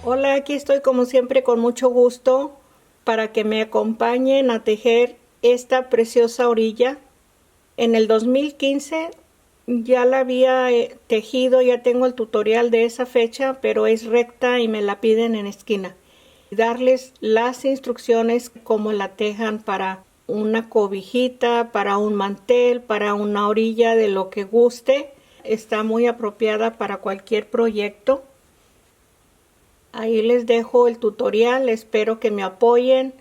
Hola, aquí estoy como siempre con mucho gusto para que me acompañen a tejer esta preciosa orilla. En el 2015 ya la había tejido, ya tengo el tutorial de esa fecha, pero es recta y me la piden en esquina. Darles las instrucciones cómo la tejan para una cobijita, para un mantel, para una orilla de lo que guste. Está muy apropiada para cualquier proyecto. Ahí les dejo el tutorial, espero que me apoyen.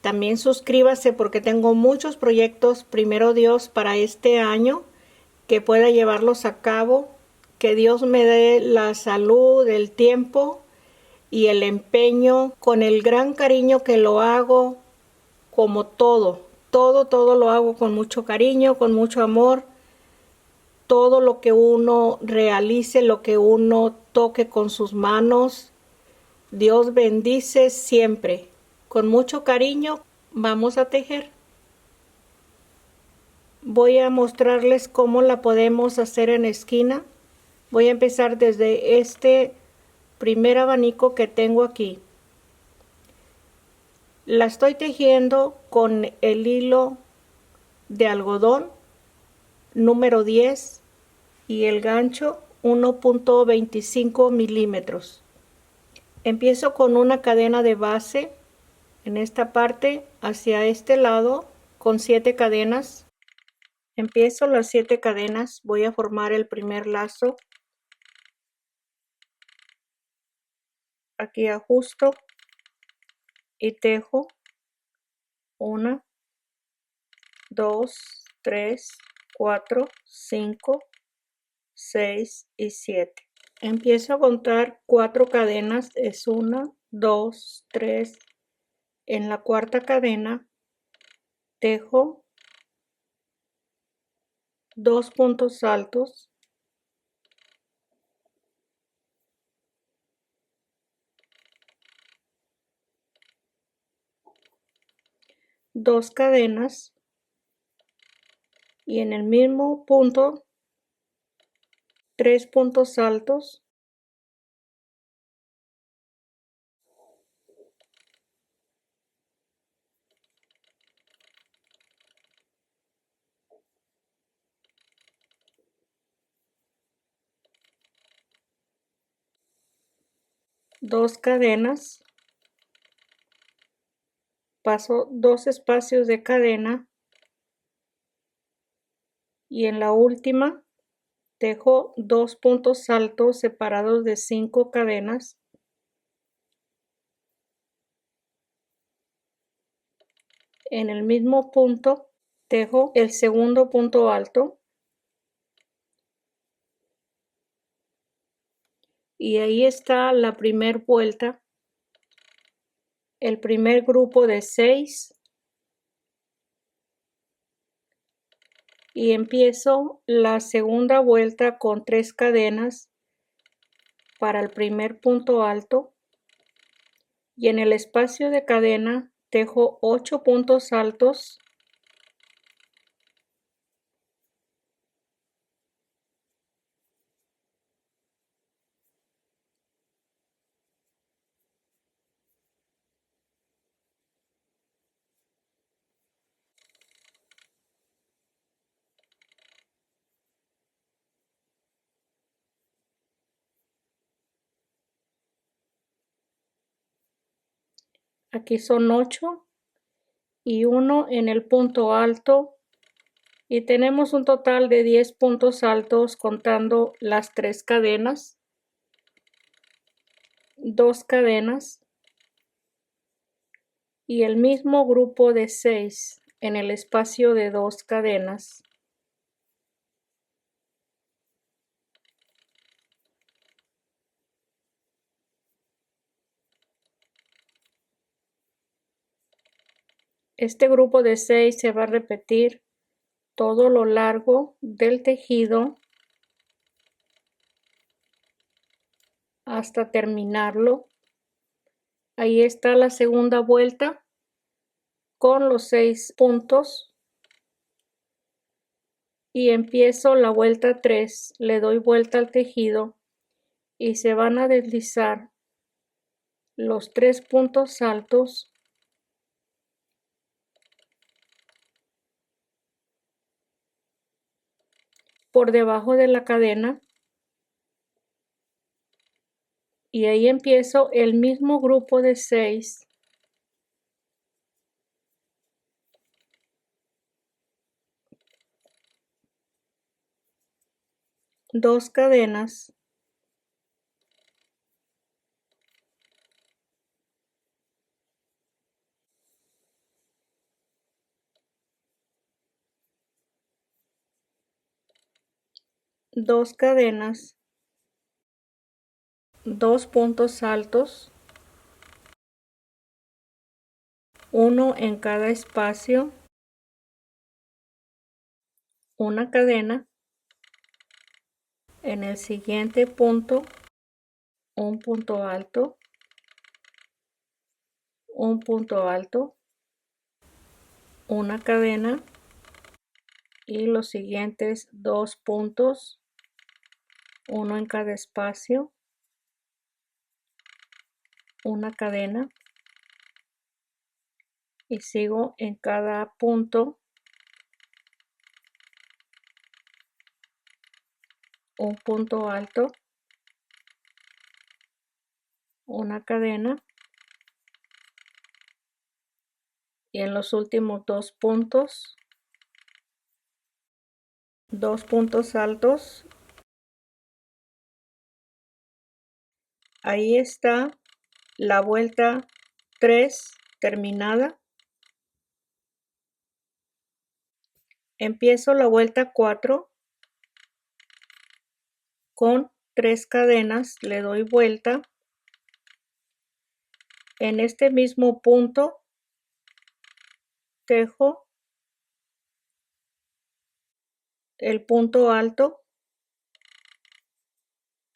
También suscríbase porque tengo muchos proyectos, primero Dios, para este año, que pueda llevarlos a cabo. Que Dios me dé la salud, el tiempo y el empeño, con el gran cariño que lo hago, como todo lo hago con mucho cariño, con mucho amor. Todo lo que uno realice, lo que uno toque con sus manos, Dios bendice siempre. Con mucho cariño vamos a tejer. Voy a mostrarles cómo la podemos hacer en esquina. Voy a empezar desde este primer abanico que tengo aquí. La estoy tejiendo con el hilo de algodón número 10 y el gancho 1.25 milímetros. Empiezo con una cadena de base en esta parte hacia este lado con 7 cadenas. Empiezo las 7 cadenas, voy a formar el primer lazo. Aquí ajusto y tejo 1, 2, 3, 4, 5, 6 y 7. Empiezo a contar 4 cadenas, es 1, 2, 3. En la cuarta cadena tejo 2 puntos altos, dos cadenas y en el mismo punto 3 puntos altos, dos cadenas, paso 2 espacios de cadena y en la última tejo 2 puntos altos separados de 5 cadenas. En el mismo punto tejo el segundo punto alto y ahí está la primera vuelta, el primer grupo de 6 y empiezo la segunda vuelta con 3 cadenas para el primer punto alto y en el espacio de cadena tejo 8 puntos altos, aquí son 8 y 1 en el punto alto y tenemos un total de 10 puntos altos contando las 3 cadenas, 2 cadenas y el mismo grupo de 6 en el espacio de 2 cadenas. Este grupo de 6 se va a repetir todo lo largo del tejido hasta terminarlo. Ahí está la segunda vuelta con los 6 puntos y empiezo la vuelta 3, le doy vuelta al tejido y se van a deslizar los 3 puntos altos por debajo de la cadena, y ahí empiezo el mismo grupo de 6 2 cadenas, dos cadenas, 2 puntos altos, uno en cada espacio, una cadena, en el siguiente punto un punto alto, un punto alto, una cadena y los siguientes 2 puntos, uno en cada espacio, una cadena, y sigo en cada punto un punto alto, una cadena, y en los últimos 2 puntos, 2 puntos altos. Ahí está la vuelta 3 terminada. Empiezo la vuelta 4 con 3 cadenas, le doy vuelta. En este mismo punto tejo el punto alto,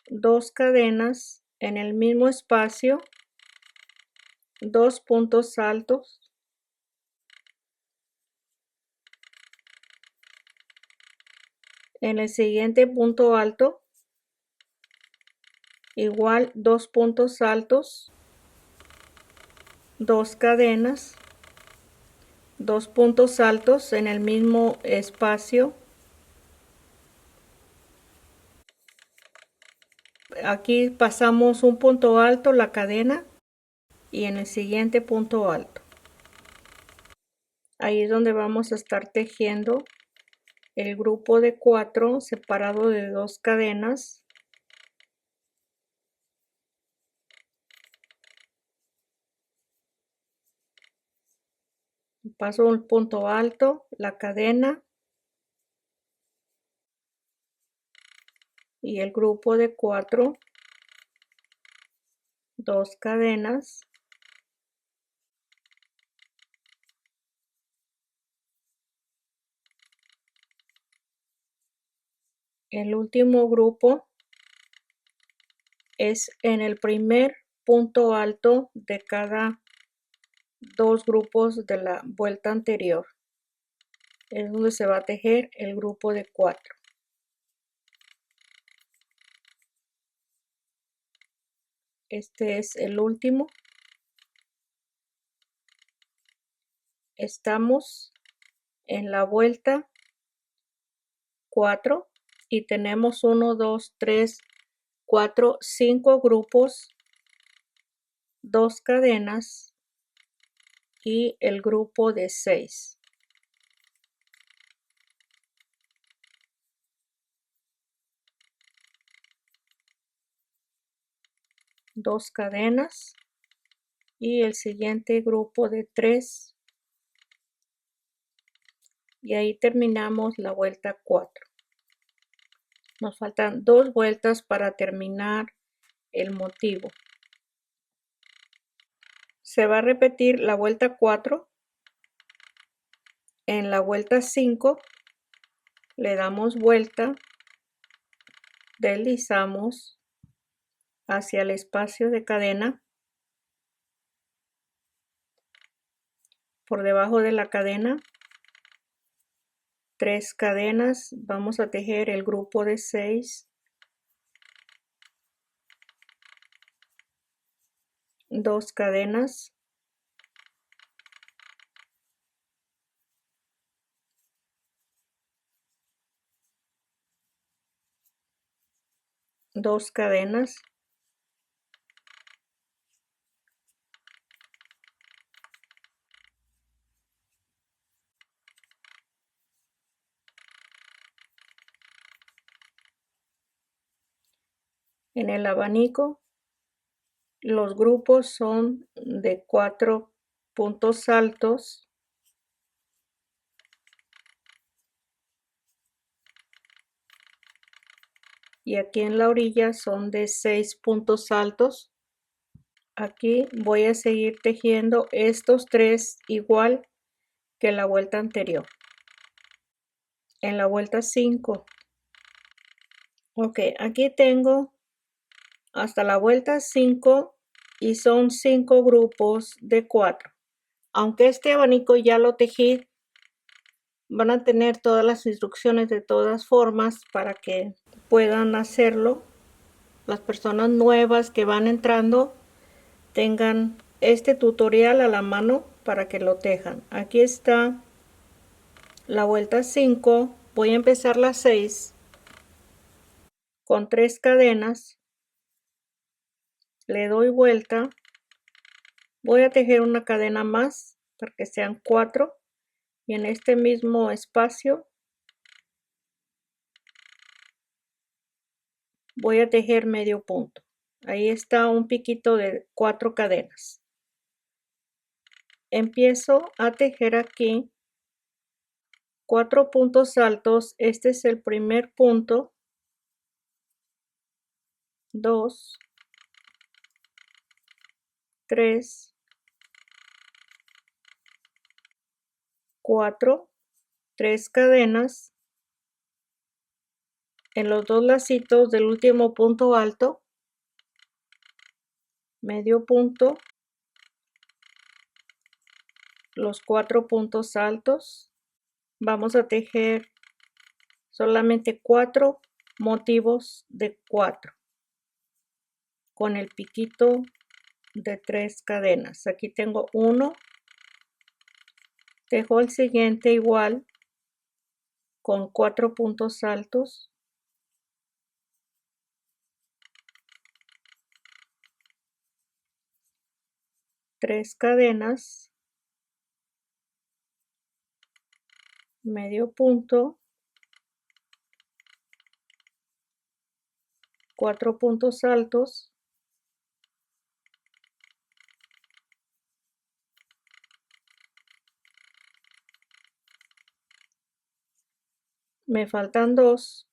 2 cadenas en el mismo espacio, 2 puntos altos, en el siguiente punto alto igual 2 puntos altos, 2 cadenas, 2 puntos altos en el mismo espacio. Aquí pasamos un punto alto, la cadena, y en el siguiente punto alto. Ahí es donde vamos a estar tejiendo el grupo de 4 separado de 2 cadenas. Paso un punto alto, la cadena y el grupo de 4, 2 cadenas, el último grupo es en el primer punto alto de cada 2 grupos de la vuelta anterior. Es donde se va a tejer el grupo de 4. Este es el último. Estamos en la vuelta 4 y tenemos 1, 2, 3, 4, 5 grupos, 2 cadenas y el grupo de 6. Dos cadenas y el siguiente grupo de 3, y ahí terminamos la vuelta 4. Nos faltan 2 vueltas para terminar el motivo. Se va a repetir la vuelta 4. En la vuelta 5 le damos vuelta, deslizamos hacia el espacio de cadena, por debajo de la cadena, 3 cadenas, vamos a tejer el grupo de 6, 2 cadenas, dos cadenas, en el abanico los grupos son de 4 puntos altos y aquí en la orilla son de 6 puntos altos. Aquí voy a seguir tejiendo estos 3 igual que la vuelta anterior. En la vuelta 5. Ok, aquí tengo hasta la vuelta 5 y son 5 grupos de 4. Aunque este abanico ya lo tejí, van a tener todas las instrucciones de todas formas para que puedan hacerlo. Las personas nuevas que van entrando tengan este tutorial a la mano para que lo tejan. Aquí está la vuelta 5. Voy a empezar la 6 con 3 cadenas. Le doy vuelta. Voy a tejer una cadena más para que sean 4 y en este mismo espacio voy a tejer medio punto. Ahí está un piquito de 4 cadenas. Empiezo a tejer aquí 4 puntos altos. Este es el primer punto, 2, 3, 4, 3 cadenas en los dos lacitos del último punto alto, medio punto, los 4 puntos altos. Vamos a tejer solamente 4 motivos de 4 con el piquito de 3 cadenas. Aquí tengo 1, tejo el siguiente igual con 4 puntos altos, tres cadenas, medio punto, 4 puntos altos, me faltan 2,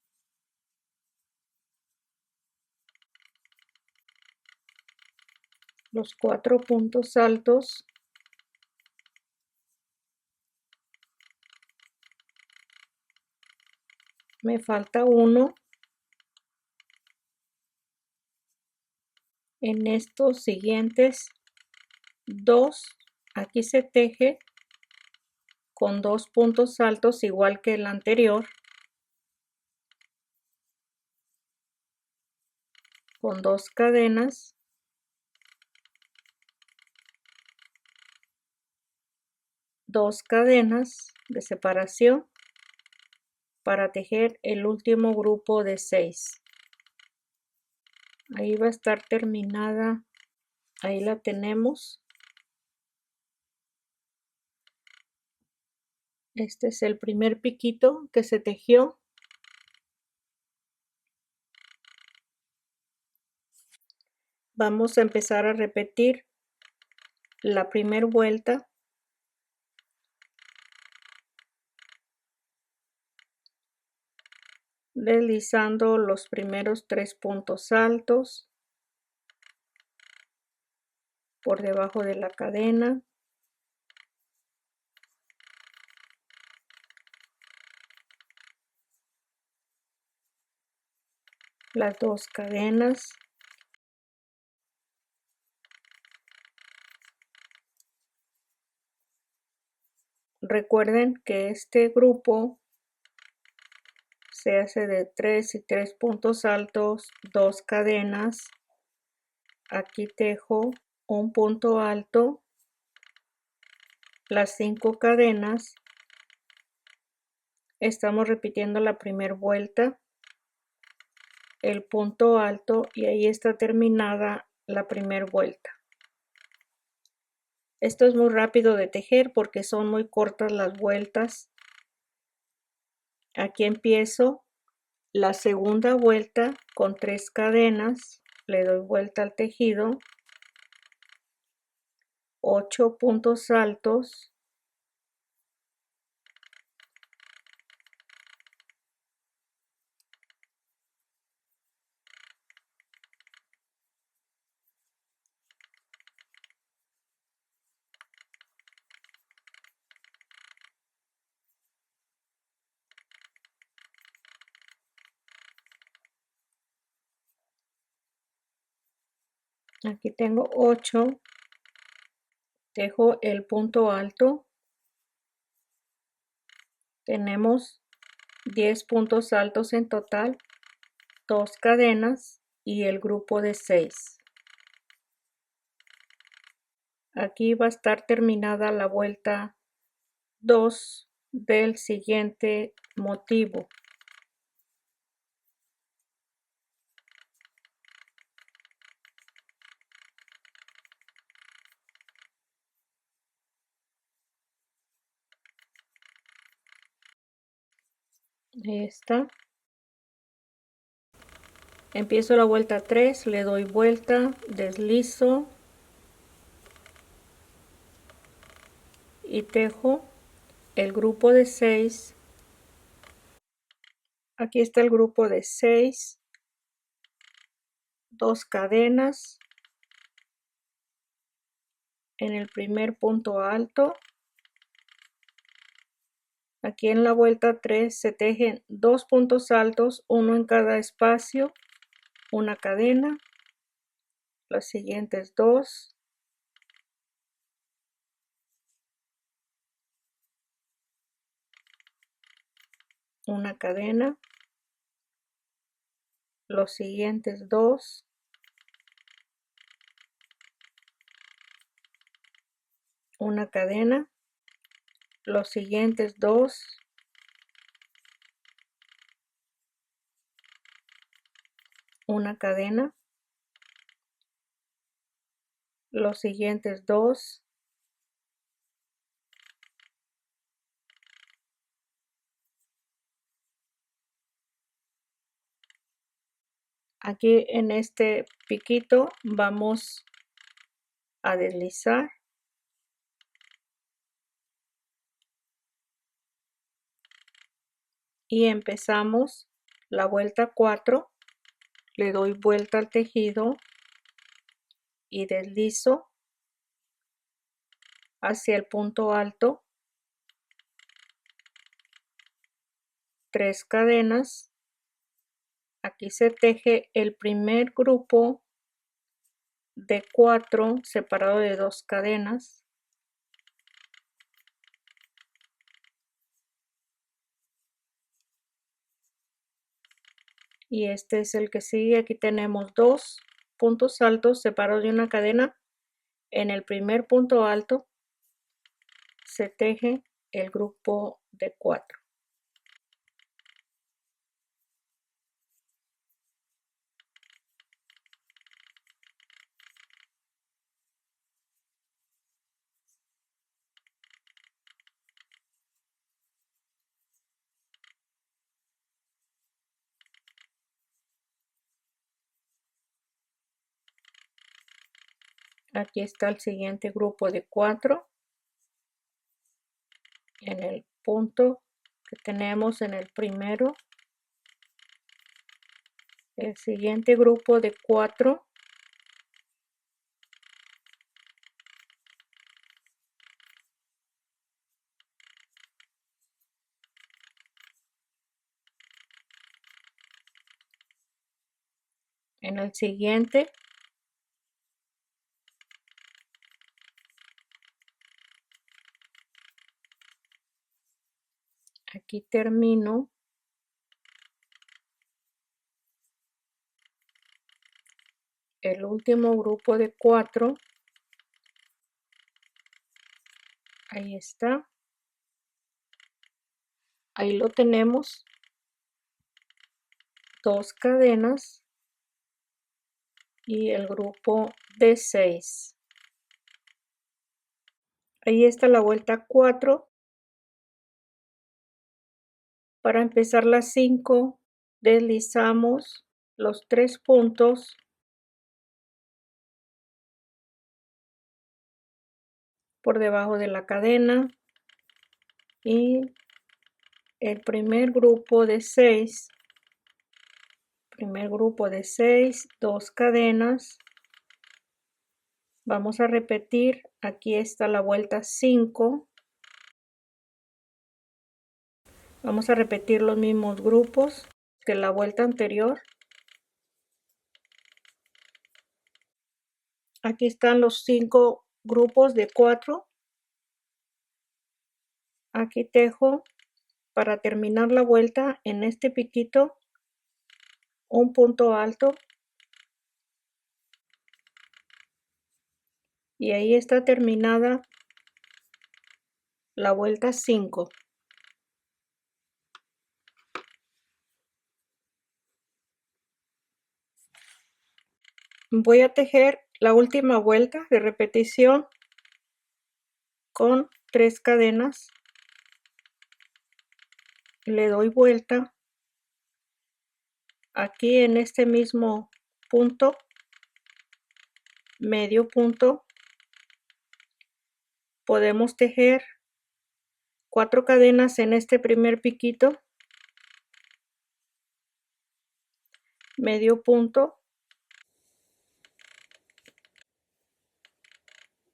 los 4 puntos altos, me falta 1, en estos siguientes 2, aquí se teje con 2 puntos altos igual que el anterior, con 2 cadenas, dos cadenas de separación para tejer el último grupo de 6. Ahí va a estar terminada, ahí la tenemos. Este es el primer piquito que se tejió. Vamos a empezar a repetir la primera vuelta. Deslizando los primeros 3 puntos altos por debajo de la cadena. Las 2 cadenas. Recuerden que este grupo se hace de 3 y 3 puntos altos, 2 cadenas. Aquí tejo un punto alto, las 5 cadenas, estamos repitiendo la primera vuelta, el punto alto y ahí está terminada la primera vuelta. Esto es muy rápido de tejer porque son muy cortas las vueltas. Aquí empiezo la segunda vuelta con 3 cadenas, le doy vuelta al tejido, 8 puntos altos, aquí tengo 8, tejo el punto alto, tenemos 10 puntos altos en total, 2 cadenas y el grupo de 6. Aquí va a estar terminada la vuelta 2 del siguiente motivo. Ahí está. Empiezo la vuelta 3, le doy vuelta, deslizo y tejo el grupo de 6. Aquí está el grupo de 6, 2 cadenas en el primer punto alto. Aquí en la vuelta 3 se tejen 2 puntos altos, uno en cada espacio, una cadena, las siguientes 2, una cadena, los siguientes 2, una cadena, los siguientes 2, una cadena, los siguientes 2, aquí en este piquito vamos a deslizar y empezamos la vuelta 4, le doy vuelta al tejido y deslizo hacia el punto alto, 3 cadenas, aquí se teje el primer grupo de 4 separado de 2 cadenas, y este es el que sigue. Aquí tenemos 2 puntos altos separados de una cadena. En el primer punto alto se teje el grupo de 4. Aquí está el siguiente grupo de 4 en el punto que tenemos en el primero, el siguiente grupo de 4, en el siguiente, aquí termino el último grupo de 4 Ahí está. Ahí lo tenemos. 2 cadenas y el grupo de 6. Ahí está la vuelta 4. Para empezar la 5, deslizamos los 3 puntos por debajo de la cadena y el primer grupo de 6, 2 cadenas. Vamos a repetir, aquí está la vuelta 5. Vamos a repetir los mismos grupos que la vuelta anterior. Aquí están los 5 grupos de 4. Aquí tejo para terminar la vuelta en este piquito un punto alto y ahí está terminada la vuelta 5. Voy a tejer la última vuelta de repetición con 3 cadenas. Le doy vuelta aquí en este mismo punto, medio punto. Podemos tejer 4 cadenas en este primer piquito, medio punto,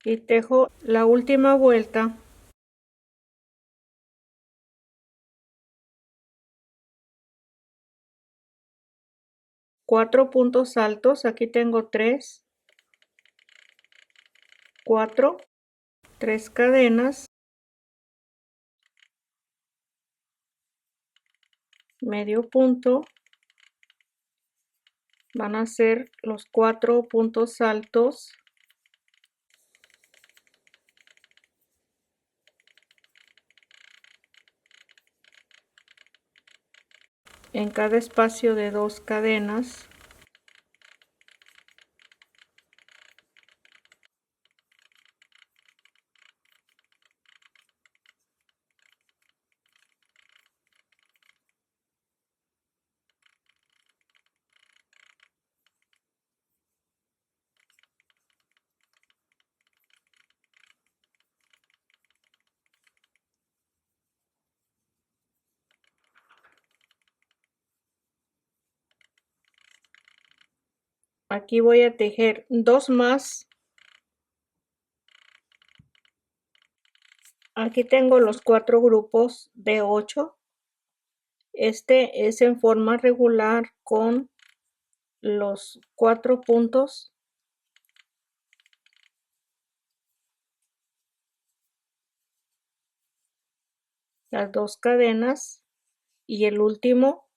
y tejo la última vuelta cuatro puntos altos. Aquí tengo 3, 4, 3 cadenas, medio punto, van a ser los 4 puntos altos, en cada espacio de 2 cadenas. Aquí voy a tejer 2 más. Aquí tengo los 4 grupos de 8. Este es en forma regular con los 4 puntos. Las 2 cadenas y el último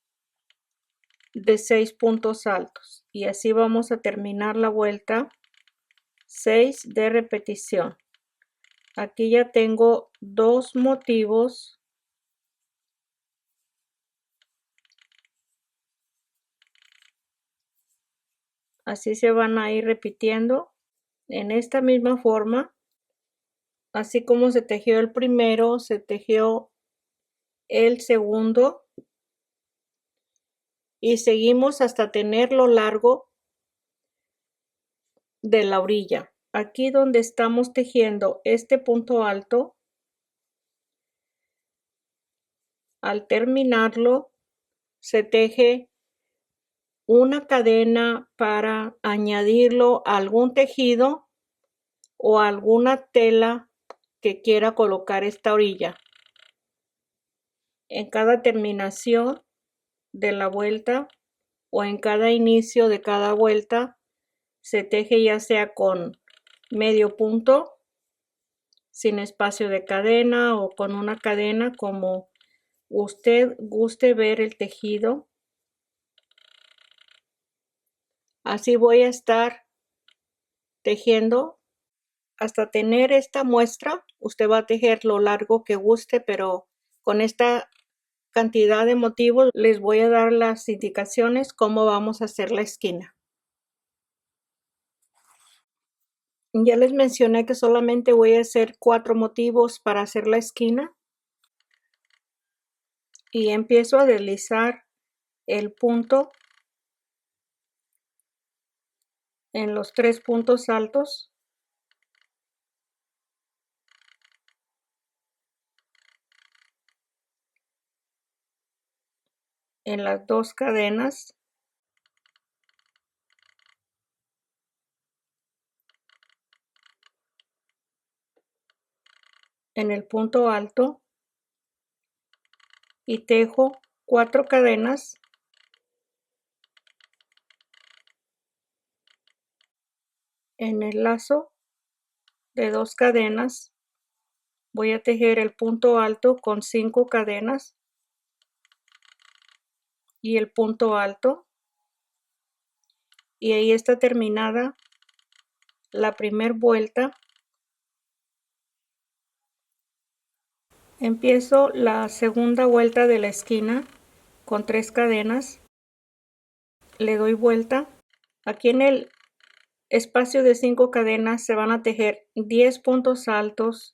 de 6 puntos altos. Y así vamos a terminar la vuelta 6 de repetición. Aquí ya tengo 2 motivos. Así se van a ir repitiendo en esta misma forma. Así como se tejió el primero, se tejió el segundo. Y seguimos hasta tener lo largo de la orilla. Aquí donde estamos tejiendo este punto alto, al terminarlo, se teje una cadena para añadirlo a algún tejido o a alguna tela que quiera colocar esta orilla. En cada terminación de la vuelta o en cada inicio de cada vuelta se teje ya sea con medio punto, sin espacio de cadena o con una cadena, como usted guste ver el tejido. Así voy a estar tejiendo hasta tener esta muestra Usted va a tejer lo largo que guste, pero con esta cantidad de motivos les voy a dar las indicaciones cómo vamos a hacer la esquina. Ya les mencioné que solamente voy a hacer 4 motivos para hacer la esquina y empiezo a deslizar el punto en los 3 puntos altos, en las 2 cadenas, en el punto alto y tejo 4 cadenas en el lazo de 2 cadenas. Voy a tejer el punto alto con 5 cadenas y el punto alto, y ahí está terminada la primera vuelta. Empiezo la segunda vuelta de la esquina con 3 cadenas, le doy vuelta. Aquí en el espacio de 5 cadenas se van a tejer 10 puntos altos.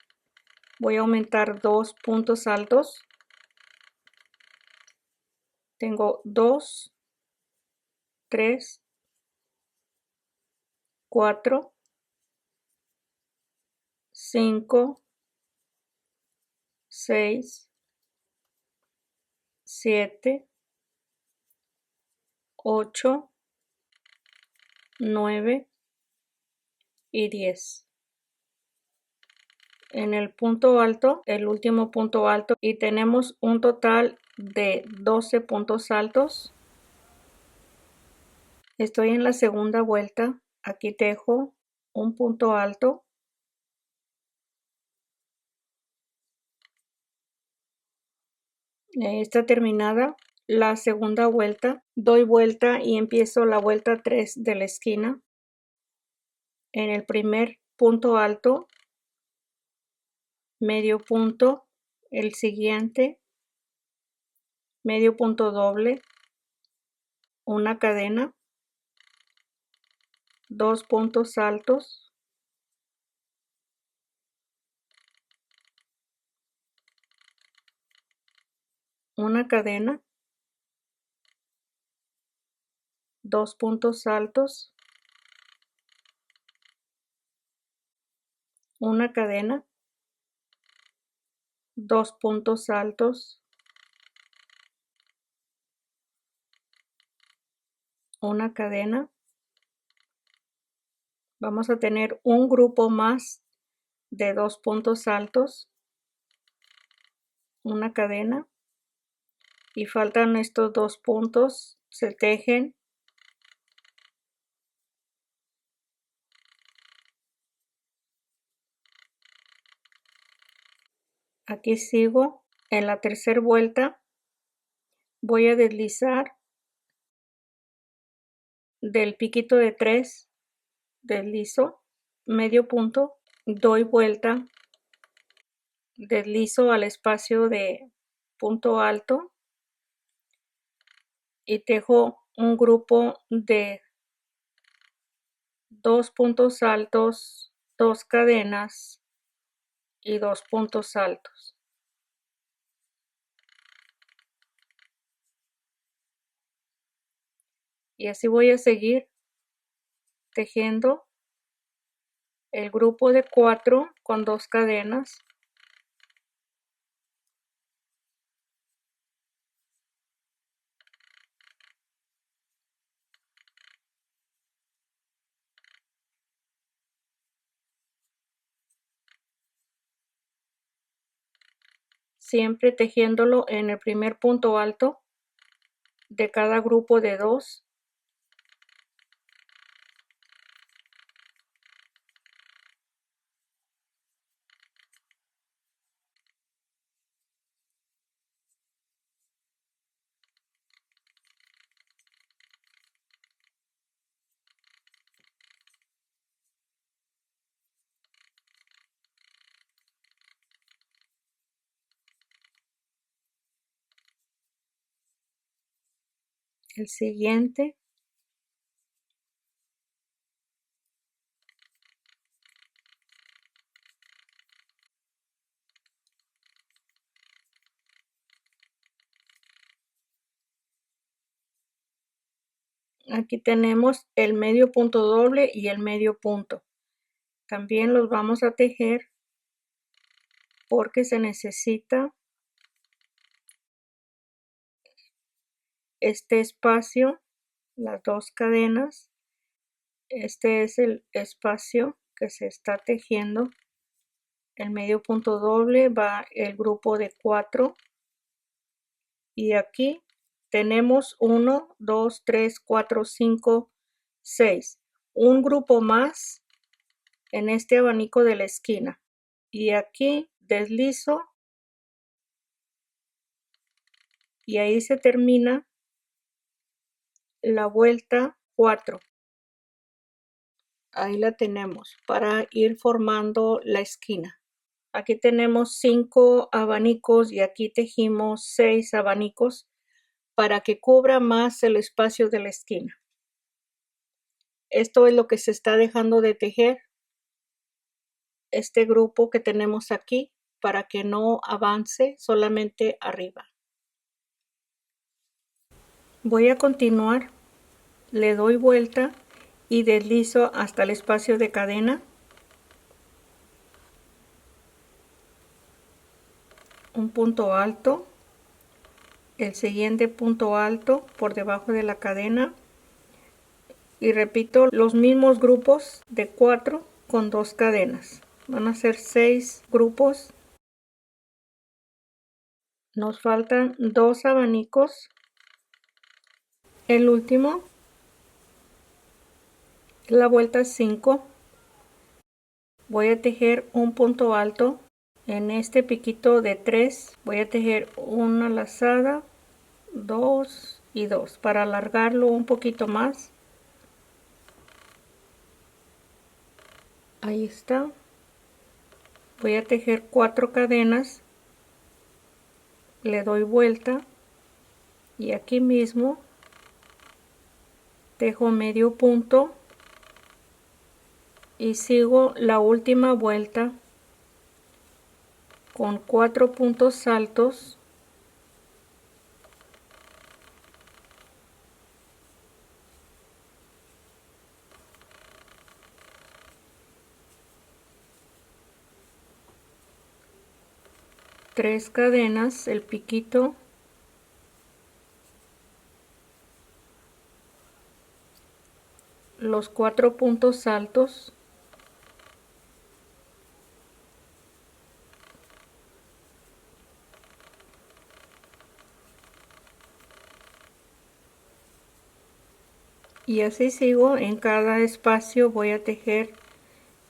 Voy a aumentar 2 puntos altos. Tengo 2, 3, 4, 5, 6, 7, 8, 9 y 10. En el punto alto, el último punto alto, y tenemos un total de 12 puntos altos. Estoy en la segunda vuelta. Aquí tejo un punto alto. Está terminada la segunda vuelta. Doy vuelta y empiezo la vuelta 3 de la esquina. En el primer punto alto, medio punto, el siguiente, medio punto doble, una cadena, 2 puntos altos, una cadena, 2 puntos altos, una cadena, 2 puntos altos, una cadena. Vamos a tener un grupo más de 2 puntos altos, una cadena, y faltan estos 2 puntos, se tejen. Aquí sigo en la tercera vuelta. Voy a deslizar del piquito de 3, deslizo medio punto, doy vuelta, deslizo al espacio de punto alto y tejo un grupo de 2 puntos altos, 2 cadenas y 2 puntos altos. Y así voy a seguir tejiendo el grupo de 4 con 2 cadenas. Siempre tejiéndolo en el primer punto alto de cada grupo de 2. el siguiente. Aquí tenemos el medio punto doble y el medio punto. También los vamos a tejer porque se necesita este espacio, las dos cadenas. Este es el espacio que se está tejiendo. El medio punto doble va el grupo de 4 y aquí tenemos 1, 2, 3, 4, 5, 6. Un grupo más en este abanico de la esquina. Y aquí deslizo y ahí se termina la vuelta 4. Ahí la tenemos para ir formando la esquina. Aquí tenemos 5 abanicos y aquí tejimos 6 abanicos para que cubra más el espacio de la esquina. Esto es lo que se está dejando de tejer, este grupo que tenemos aquí, para que no avance solamente arriba. Voy a continuar, le doy vuelta y deslizo hasta el espacio de cadena. Un punto alto, el siguiente punto alto por debajo de la cadena y repito los mismos grupos de 4 con 2 cadenas. Van a ser 6 grupos. Nos faltan 2 abanicos. El último, la vuelta 5. Voy a tejer un punto alto. En este piquito de 3 voy a tejer una lazada, 2 y 2 para alargarlo un poquito más. Ahí está. Voy a tejer 4 cadenas, le doy vuelta y aquí mismo tejo medio punto y sigo la última vuelta con 4 puntos altos. Tres cadenas, el piquito, los 4 puntos altos, y así sigo. En cada espacio voy a tejer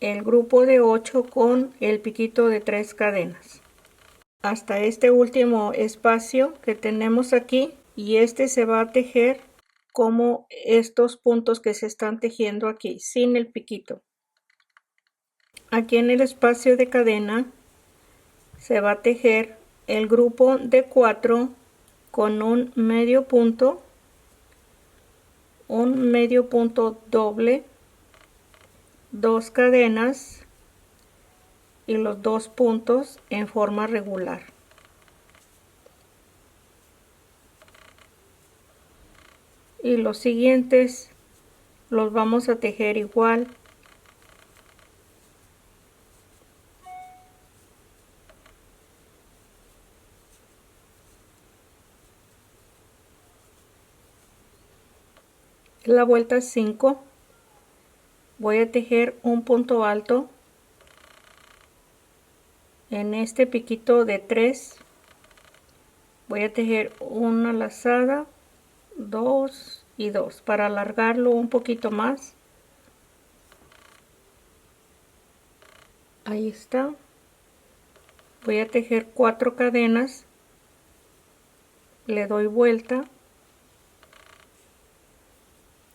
el grupo de 8 con el piquito de 3 cadenas hasta este último espacio que tenemos aquí, y este se va a tejer como estos puntos que se están tejiendo aquí sin el piquito. Aquí en el espacio de cadena se va a tejer el grupo de 4 con un medio punto doble, 2 cadenas y los 2 puntos en forma regular. Y los siguientes los vamos a tejer igual. La vuelta 5 voy a tejer un punto alto en este piquito de 3. Voy a tejer una lazada, 2 y 2 para alargarlo un poquito más. Ahí está. Voy a tejer 4 cadenas, le doy vuelta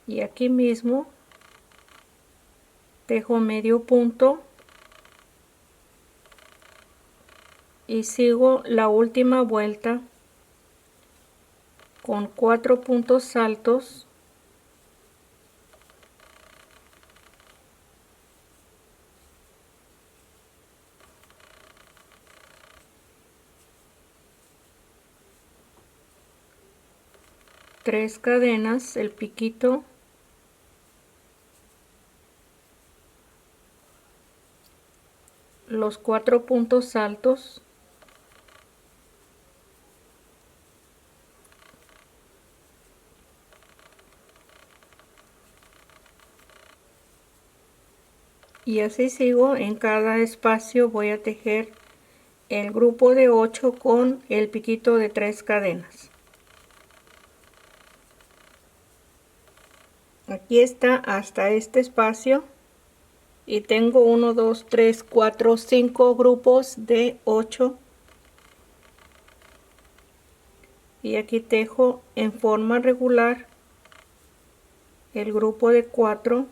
y aquí mismo tejo medio punto y sigo la última vuelta con 4 puntos altos, tres cadenas, el piquito, los 4 puntos altos, y así sigo. En cada espacio voy a tejer el grupo de 8 con el piquito de 3 cadenas. Aquí está hasta este espacio y tengo 1, 2, 3, 4, 5 grupos de 8 y aquí tejo en forma regular el grupo de 4.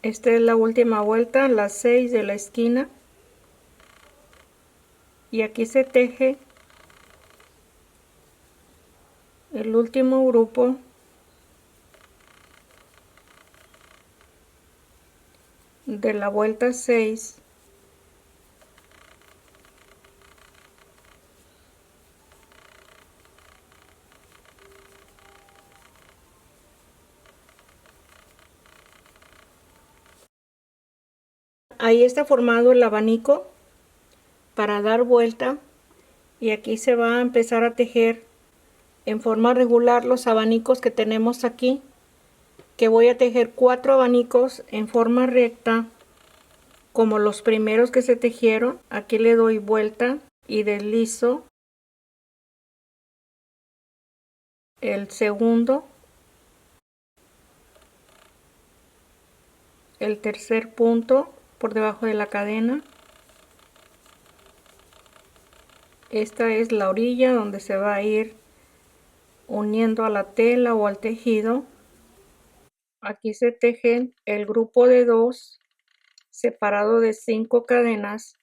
Esta es la última vuelta, las 6 de la esquina, y aquí se teje el último grupo de la vuelta 6. Ahí está formado el abanico para dar vuelta, y aquí se va a empezar a tejer en forma regular los abanicos que tenemos aquí, que voy a tejer 4 abanicos en forma recta como los primeros que se tejieron. Aquí le doy vuelta y deslizo el segundo, el tercer punto por debajo de la cadena. Esta es la orilla donde se va a ir uniendo a la tela o al tejido. Aquí se teje el grupo de 2 separado de 5 cadenas.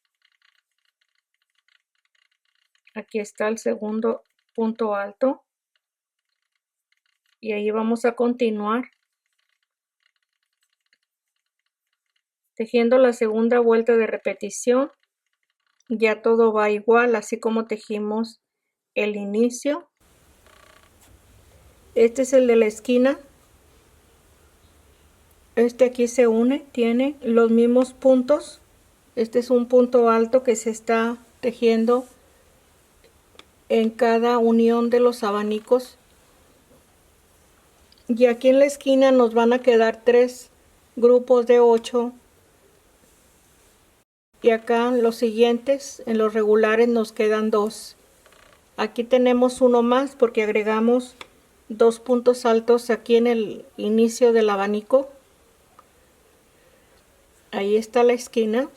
Aquí está el segundo punto alto y ahí vamos a continuar tejiendo la segunda vuelta de repetición. Ya todo va igual, así como tejimos el inicio. Este es el de la esquina. Este aquí se une, tiene los mismos puntos. Este es un punto alto que se está tejiendo en cada unión de los abanicos. Y aquí en la esquina nos van a quedar 3 grupos de 8. Y acá los siguientes, en los regulares, nos quedan 2. Aquí tenemos uno más porque agregamos 2 puntos altos aquí en el inicio del abanico. Ahí está la esquina.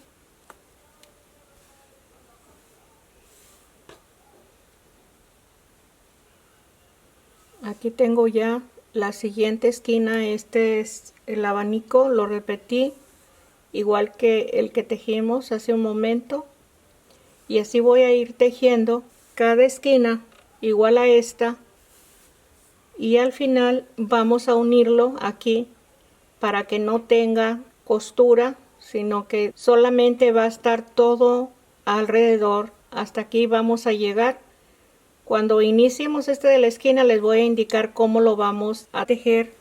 Aquí tengo ya la siguiente esquina. Este es el abanico, lo repetí igual que el que tejimos hace un momento, y así voy a ir tejiendo cada esquina igual a esta, y al final vamos a unirlo aquí para que no tenga costura, sino que solamente va a estar todo alrededor. Hasta aquí vamos a llegar. Cuando iniciemos este de la esquina les voy a indicar cómo lo vamos a tejer.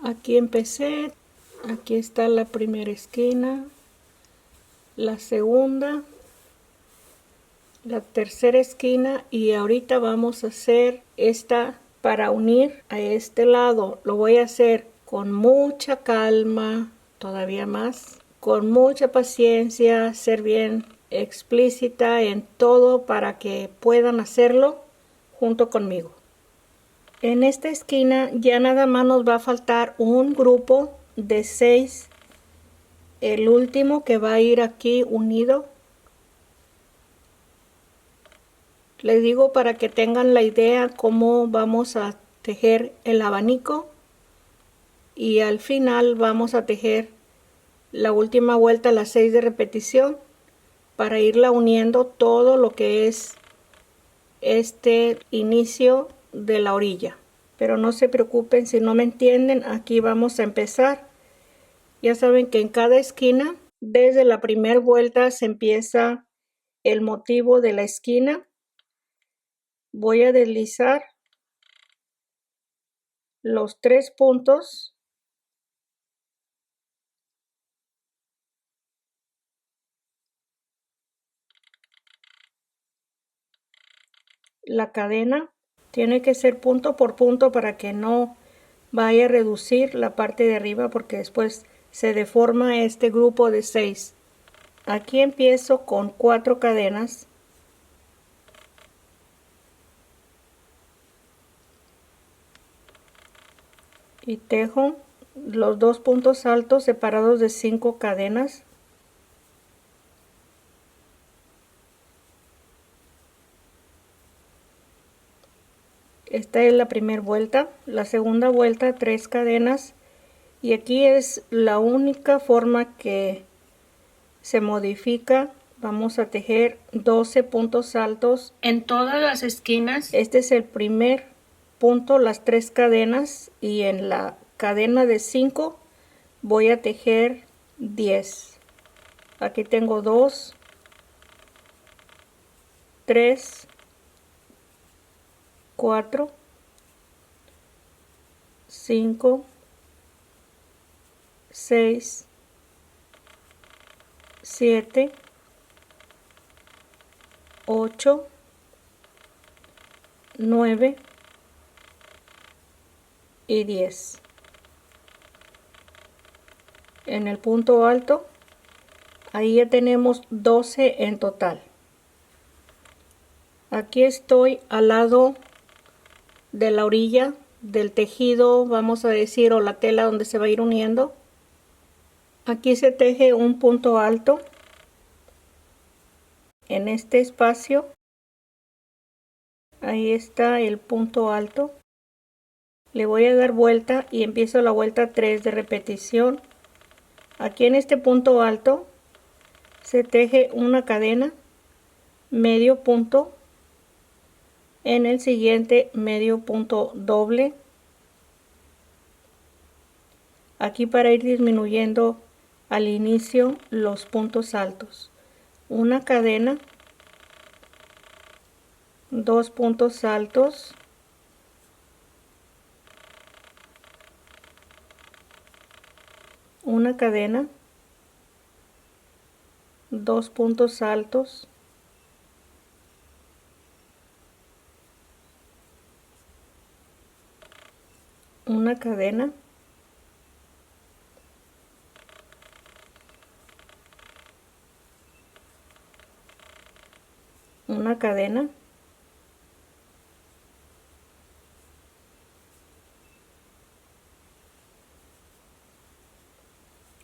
Aquí empecé, aquí está la primera esquina, la segunda, la tercera esquina, y ahorita vamos a hacer esta para unir a este lado. Lo voy a hacer con mucha calma, todavía más, con mucha paciencia, ser bien explícita en todo para que puedan hacerlo junto conmigo. En esta esquina ya nada más nos va a faltar un grupo de 6, el último que va a ir aquí unido. Les digo para que tengan la idea cómo vamos a tejer el abanico. y al final vamos a tejer la última vuelta, las 6 de repetición, para irla uniendo todo lo que es este inicio de la orilla. Pero no se preocupen si no me entienden, aquí vamos a empezar. Ya saben que en cada esquina, desde la primera vuelta se empieza el motivo de la esquina. Voy a deslizar los 3 puntos la cadena. Tiene que ser punto por punto para que no vaya a reducir la parte de arriba, porque después se deforma este grupo de 6. Aquí empiezo con 4 cadenas. Y tejo los 2 puntos altos separados de 5 cadenas. Esta es la primera vuelta. La segunda vuelta 3 cadenas, y aquí es la única forma que se modifica. Vamos a tejer 12 puntos altos en todas las esquinas. Este es el primer punto, las 3 cadenas, y en la cadena de 5 voy a tejer 10. Aquí tengo 2, 3, 4, 5, 6, 7, 8, 9 y 10. En el punto alto, ahí ya tenemos 12 en total. Aquí estoy al lado de la orilla del tejido, vamos a decir, o la tela donde se va a ir uniendo. Aquí se teje un punto alto en este espacio. Ahí está el punto alto. Le voy a dar vuelta y empiezo la vuelta 3 de repetición. Aquí en este punto alto se teje una cadena, medio punto, en el siguiente medio punto doble. Aquí para ir disminuyendo al inicio los puntos altos, una cadena, 2 puntos altos, una cadena, 2 puntos altos, una cadena, una cadena,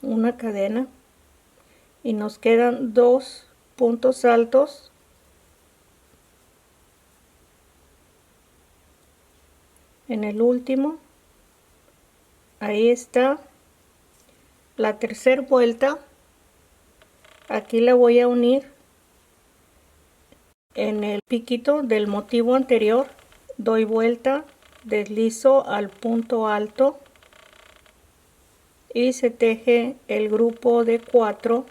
una cadena, y nos quedan 2 puntos altos, en el último. Ahí está la tercera vuelta. Aquí la voy a unir en el piquito del motivo anterior. Doy vuelta, deslizo al punto alto y se teje el grupo de 4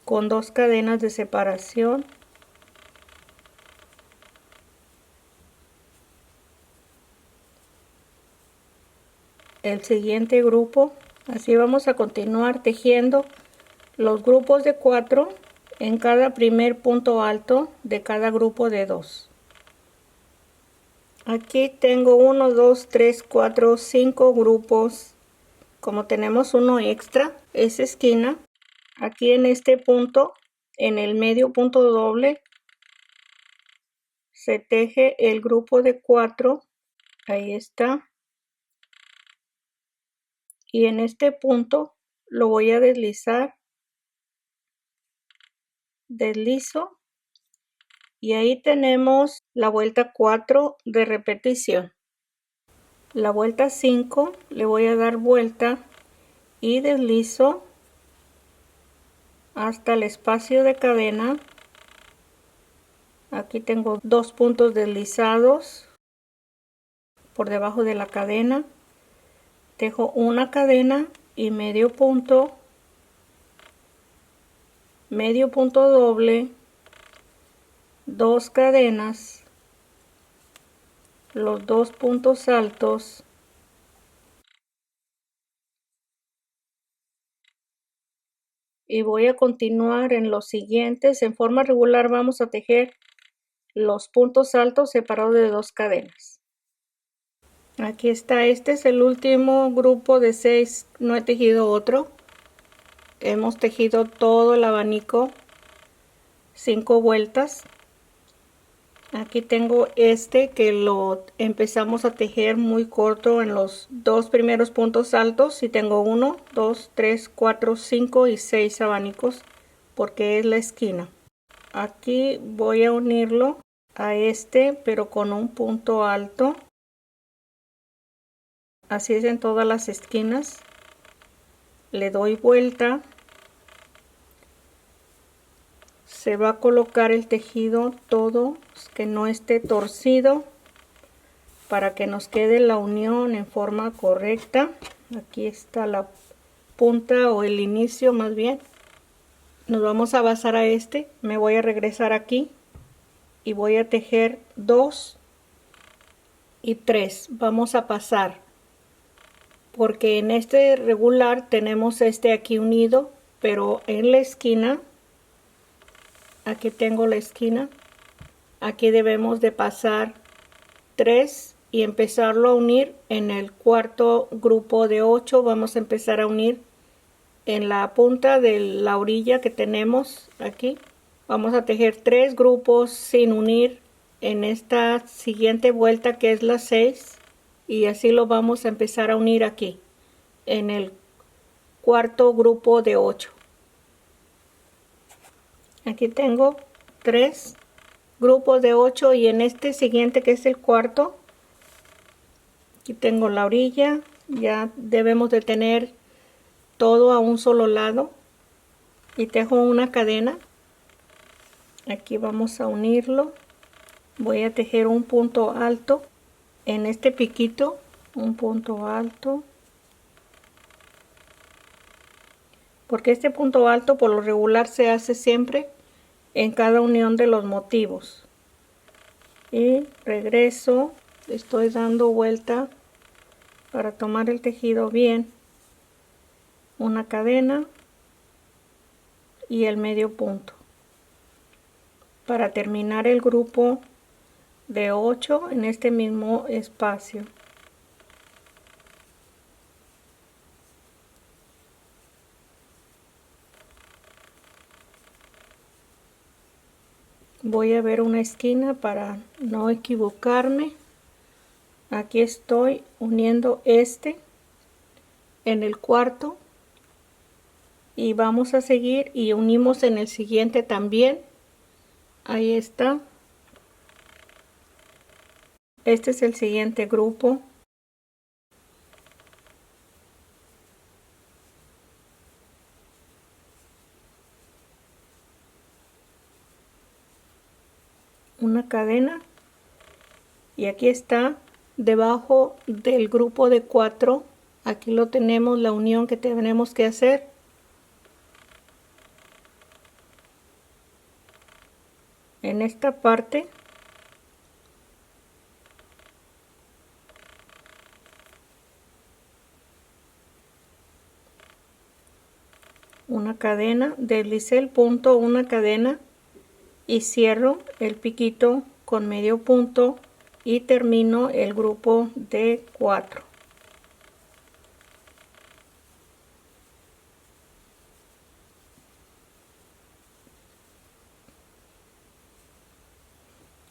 con 2 cadenas de separación. El siguiente grupo, así vamos a continuar tejiendo los grupos de 4 en cada primer punto alto de cada grupo de 2. Aquí tengo 1, 2, 3, 4, 5 grupos. Como tenemos uno extra, esa esquina, aquí en este punto, en el medio punto doble, se teje el grupo de 4. Ahí está. Y en este punto lo voy a deslizar, deslizo Y ahí tenemos la vuelta 4 de repetición. La vuelta 5 le voy a dar vuelta y deslizo hasta el espacio de cadena. Aquí tengo 2 puntos deslizados por debajo de la cadena. Dejo una cadena y medio punto doble, 2 cadenas, los 2 puntos altos, y voy a continuar en los siguientes. En forma regular vamos a tejer los puntos altos separados de 2 cadenas. Aquí está, este es el último grupo de 6, no he tejido otro. Hemos tejido todo el abanico, 5 vueltas. Aquí tengo este que lo empezamos a tejer muy corto en los 2 primeros puntos altos, y tengo 1, 2, 3, 4, 5 y 6 abanicos porque es la esquina. Aquí voy a unirlo a este, pero con un punto alto. Así es en todas las esquinas. Le doy vuelta. Se va a colocar el tejido todo, que no esté torcido, para que nos quede la unión en forma correcta. Aquí está la punta, o el inicio más bien. Nos vamos a basar a este. Me voy a regresar aquí y voy a tejer 2 y 3. Vamos a pasar, porque en este regular tenemos este aquí unido, pero en la esquina, aquí tengo la esquina, aquí debemos de pasar 3 y empezarlo a unir en el cuarto grupo de 8. Vamos a empezar a unir en la punta de la orilla que tenemos aquí. Vamos a tejer 3 grupos sin unir en esta siguiente vuelta, que es la 6, y así lo vamos a empezar a unir aquí en el cuarto grupo de 8. Aquí tengo 3 grupos de 8, y en este siguiente, que es el cuarto, aquí tengo la orilla. Ya debemos de tener todo a un solo lado, y tejo una cadena. Aquí vamos a unirlo. Voy a tejer un punto alto en este piquito, un punto alto, porque este punto alto por lo regular se hace siempre en cada unión de los motivos. Y regreso, estoy dando vuelta para tomar el tejido bien, una cadena y el medio punto, para terminar el grupo de 8 en este mismo espacio. Voy a ver una esquina para no equivocarme. Aquí estoy uniendo este en el cuarto, y vamos a seguir y unimos en el siguiente también. Ahí está. Este es el siguiente grupo. Una cadena, y aquí está debajo del grupo de 4. Aquí lo tenemos, la unión que tenemos que hacer. En esta parte una cadena, deslicé el punto, una cadena, y cierro el piquito con medio punto y termino el grupo de 4.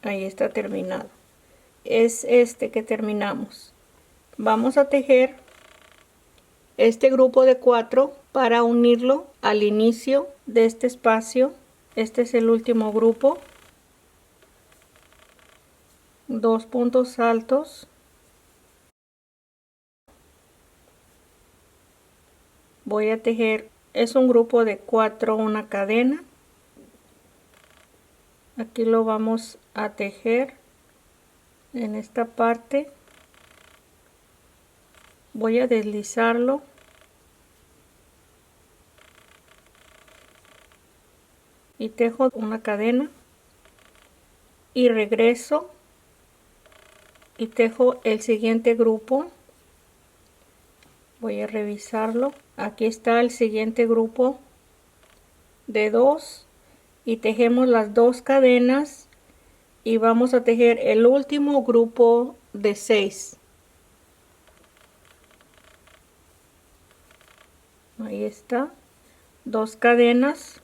Ahí está terminado. Es este que terminamos. Vamos a tejer este grupo de 4 para unirlo al inicio de este espacio. Este es el último grupo. 2 puntos altos, voy a tejer, es un grupo de 4, una cadena. Aquí lo vamos a tejer en esta parte. Voy a deslizarlo y tejo una cadena y regreso y tejo el siguiente grupo. Voy a revisarlo. Aquí está el siguiente grupo de 2 y tejemos las 2 cadenas y vamos a tejer el último grupo de 6. Ahí está, 2 cadenas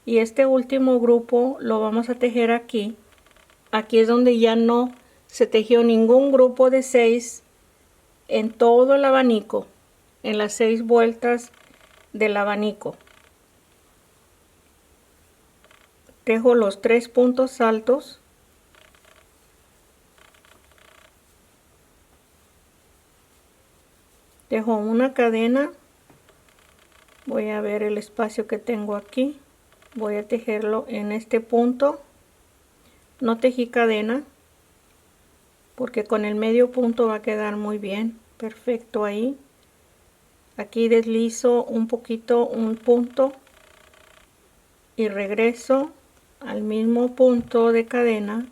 y este último grupo lo vamos a tejer aquí. Aquí es donde ya no se tejió ningún grupo de 6 en todo el abanico, en las 6 vueltas del abanico. Tejo los 3 puntos altos, tejo una cadena, voy a ver el espacio que tengo aquí, voy a tejerlo en este punto. No tejí cadena porque con el medio punto va a quedar muy bien, perfecto ahí. Aquí deslizo un poquito un punto y regreso al mismo punto de cadena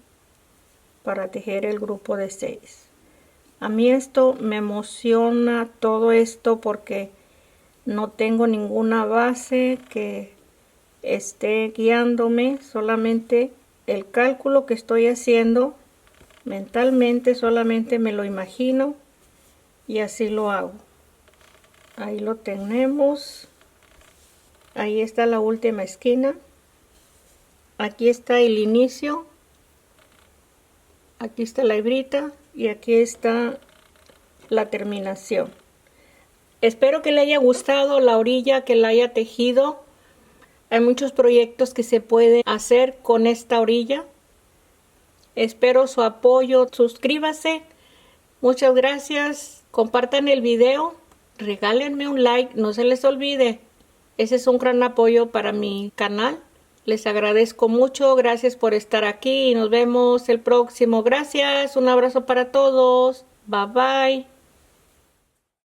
para tejer el grupo de 6. A mí esto me emociona todo esto porque no tengo ninguna base que esté guiándome, solamente el cálculo que estoy haciendo mentalmente, solamente me lo imagino y así lo hago. Ahí lo tenemos. Ahí está la última esquina. Aquí está el inicio. Aquí está la hebrita y aquí está la terminación. Espero que le haya gustado la orilla, que la haya tejido. Hay muchos proyectos que se pueden hacer con esta orilla. Espero su apoyo. Suscríbase. Muchas gracias. Compartan el video. Regálenme un like. No se les olvide. Ese es un gran apoyo para mi canal. Les agradezco mucho. Gracias por estar aquí y nos vemos el próximo. Gracias. Un abrazo para todos. Bye bye.